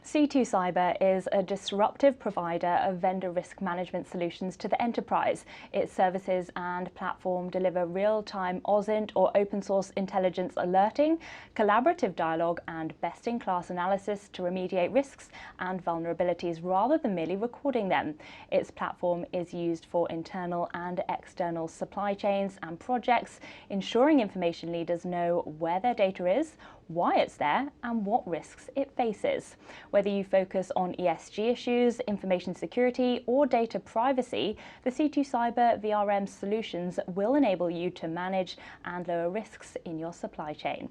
C2 Cyber is a disruptive provider of vendor risk management solutions to the enterprise. Its services and platform deliver real-time OSINT or open source intelligence alerting, collaborative dialogue and best-in-class analysis to remediate risks and vulnerabilities rather than merely recording them. Its platform is used for internal and external supply chains and projects, ensuring information leaders know where their data is, why it's there and what risks it faces. Whether you focus on ESG issues, information security or data privacy, the C2 Cyber VRM solutions will enable you to manage and lower risks in your supply chain.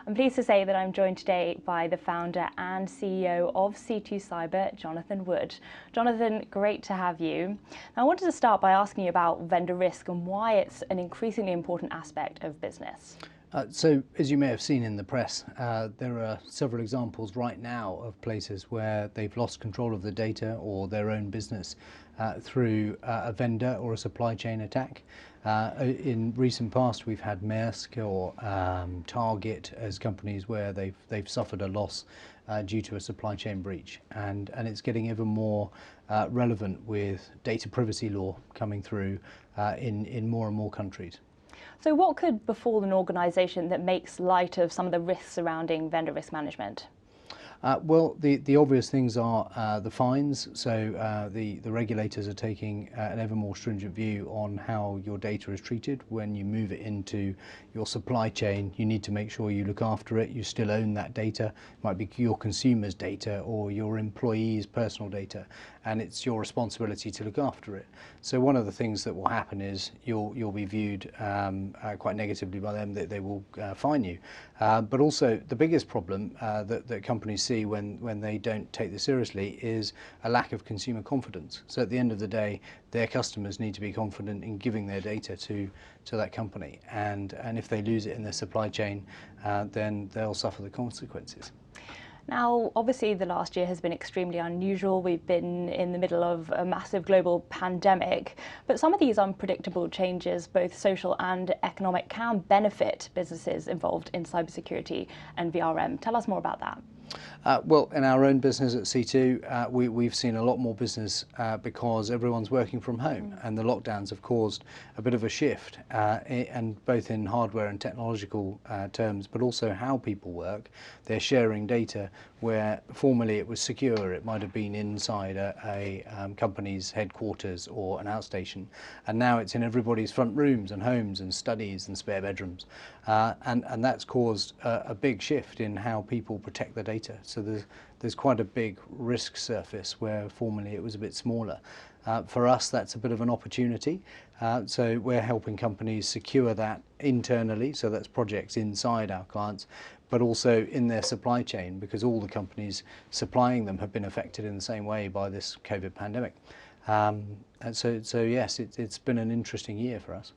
I'm pleased to say that I'm joined today by the founder and CEO of C2 Cyber, Jonathan Wood. Jonathan, great to have you. Now, I wanted to start by asking you about vendor risk and why it's an increasingly important aspect of business. So, as you may have seen in the press, there are several examples right now of places where they've lost control of the data or their own business through a vendor or a supply chain attack. In recent past, we've had Maersk or Target as companies where they've suffered a loss due to a supply chain breach, and it's getting even more relevant with data privacy law coming through in more and more countries. So what could befall an organisation that makes light of some of the risks surrounding vendor risk management? Well, the obvious things are the fines. So the regulators are taking an ever more stringent view on how your data is treated. When you move it into your supply chain, you need to make sure you look after it. You still own that data. It might be your consumers' data or your employees' personal data, and it's your responsibility to look after it. So one of the things that will happen is you'll be viewed quite negatively by them. That they will fine you. But also the biggest problem that companies see when they don't take this seriously is a lack of consumer confidence. So at the end of the day, their customers need to be confident in giving their data to that company, and if they lose it in their supply chain, then they'll suffer the consequences. Now, obviously the last year has been extremely unusual. We've been in the middle of a massive global pandemic, but some of these unpredictable changes, both social and economic, can benefit businesses involved in cybersecurity and VRM. Tell us more about that. Well, in our own business at C2, we've seen a lot more business because everyone's working from home, and the lockdowns have caused a bit of a shift, and both in hardware and technological terms, but also how people work. They're sharing data where formerly it was secure. It might have been inside a company's headquarters or an outstation, and now it's in everybody's front rooms and homes and studies and spare bedrooms, and that's caused a big shift in how people protect their data. So there's quite a big risk surface where formerly it was a bit smaller. For us, that's a bit of an opportunity. So we're helping companies secure that internally, so that's projects inside our clients, but also in their supply chain, because all the companies supplying them have been affected in the same way by this COVID pandemic. And so yes, it's been an interesting year for us.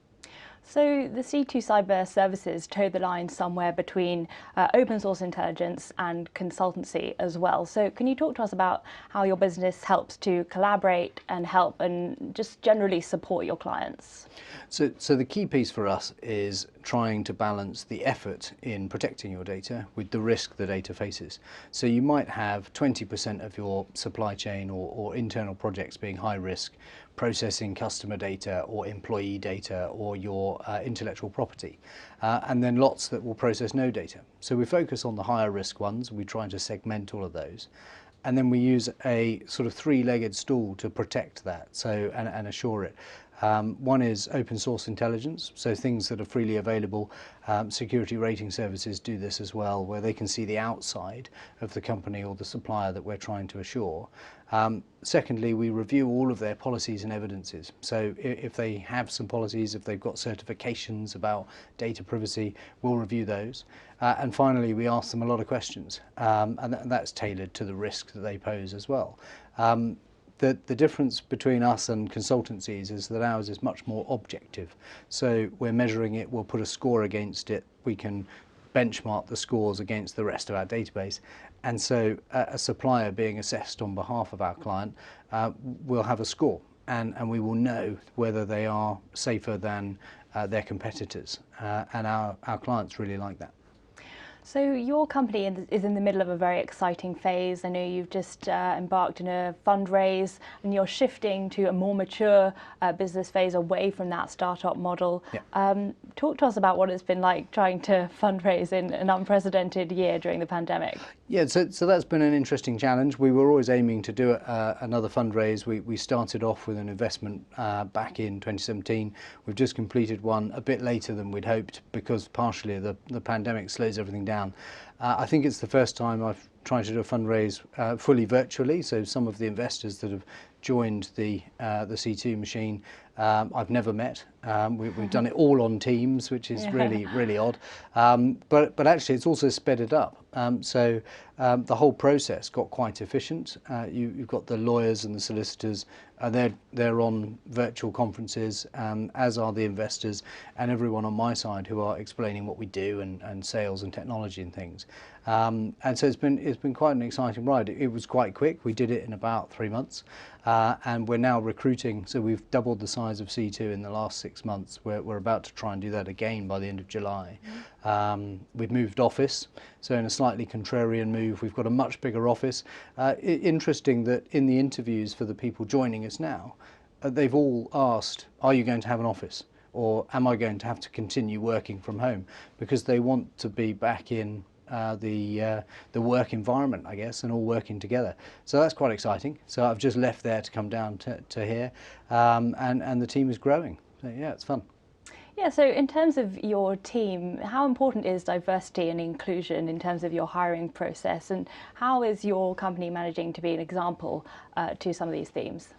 So the C2 Cyber services toe the line somewhere between open source intelligence and consultancy as well. So can you talk to us about how your business helps to collaborate and help and just generally support your clients? So the key piece for us is trying to balance the effort in protecting your data with the risk the data faces. So you might have 20% of your supply chain or internal projects being high risk, processing customer data or employee data or your intellectual property, and then lots that will process no data. So we focus on the higher risk ones. We try to segment all of those, and then we use a sort of three-legged stool to protect that and assure it. One is open source intelligence, so things that are freely available. Security rating services do this as well, where they can see the outside of the company or the supplier that we're trying to assure. Secondly, we review all of their policies and evidences. So if they have some policies, if they've got certifications about data privacy, we'll review those. And finally, we ask them a lot of questions, and that's tailored to the risk that they pose as well. The difference between us and consultancies is that ours is much more objective. So we're measuring it, we'll put a score against it, we can benchmark the scores against the rest of our database. And so a supplier being assessed on behalf of our client will have a score, and we will know whether they are safer than their competitors. And our clients really like that. So your company is in the middle of a very exciting phase. I know you've just embarked in a fundraise and you're shifting to a more mature business phase away from that startup model. Yeah. Talk to us about what it's been like trying to fundraise in an unprecedented year during the pandemic. Yeah, so that's been an interesting challenge. We were always aiming to do another fundraise. We started off with an investment back in 2017. We've just completed one a bit later than we'd hoped because partially the pandemic slows everything down. I think it's the first time I've tried to do a fundraise fully virtually, so some of the investors that have joined the C2 machine I've never met. We've done it all on Teams, which is really odd. But actually, it's also sped it up. So the whole process got quite efficient. You've got the lawyers and the solicitors. They're on virtual conferences, as are the investors and everyone on my side who are explaining what we do and sales and technology and things. And so it's been quite an exciting ride. It was quite quick. We did it in about 3 months, and we're now recruiting. So we've doubled the size of C2 in the last 6 months. We're about to try and do that again by the end of July. We've moved office, so in a slightly contrarian move, we've got a much bigger office. Interesting that in the interviews for the people joining us now, they've all asked, "Are you going to have an office?" or "Am I going to have to continue working from home?" Because they want to be back in the work environment, I guess, and all working together. So that's quite exciting. So I've just left there to come down to here, and the team is growing. So yeah, it's fun. Yeah, so in terms of your team, how important is diversity and inclusion in terms of your hiring process, and how is your company managing to be an example to some of these themes?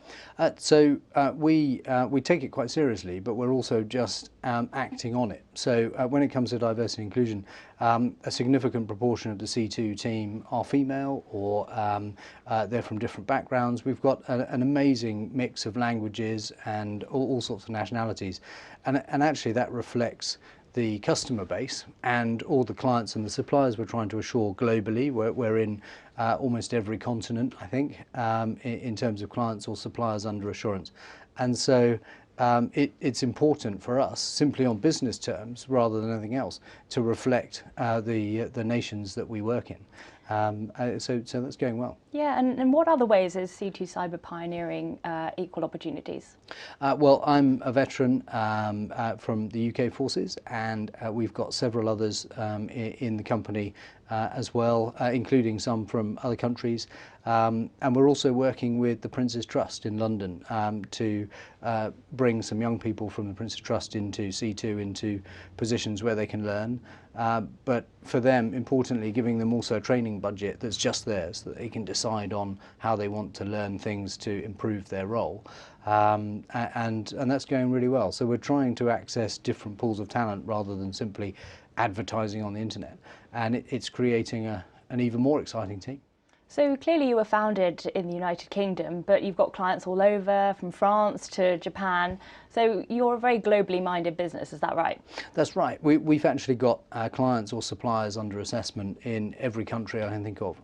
So we take it quite seriously, but we're also just acting on it. So when it comes to diversity and inclusion, a significant proportion of the C2 team are female, or they're from different backgrounds. We've got an amazing mix of languages and all sorts of nationalities, and actually that reflects the customer base and all the clients and the suppliers we're trying to assure globally. We're in almost every continent, I think, in terms of clients or suppliers under assurance. And so it's important for us, simply on business terms rather than anything else, to reflect the nations that we work in. So that's going well. Yeah, and what other ways is C2 Cyber pioneering equal opportunities? Well, I'm a veteran from the UK forces, and we've got several others in the company as well, including some from other countries. And we're also working with the Prince's Trust in London to bring some young people from the Prince's Trust into C2, into positions where they can learn. But for them, importantly, giving them also a training budget that's just theirs, so that they can decide on how they want to learn things to improve their role. And that's going really well. So we're trying to access different pools of talent rather than simply advertising on the internet. And it's creating an even more exciting team. So clearly you were founded in the United Kingdom, but you've got clients all over, from France to Japan. So you're a very globally minded business, is that right? That's right. We've actually got clients or suppliers under assessment in every country I can think of,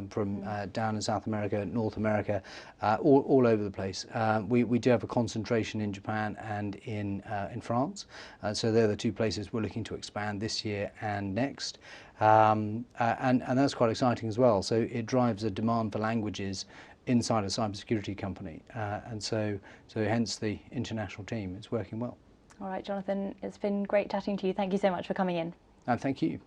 from down in South America, North America, all over the place. We do have a concentration in Japan and in France. So they're the two places we're looking to expand this year and next. And that's quite exciting as well. So it drives a demand for languages inside a cybersecurity company, and so hence the international team. It's working well. All right, Jonathan, it's been great chatting to you. Thank you so much for coming in. Thank you.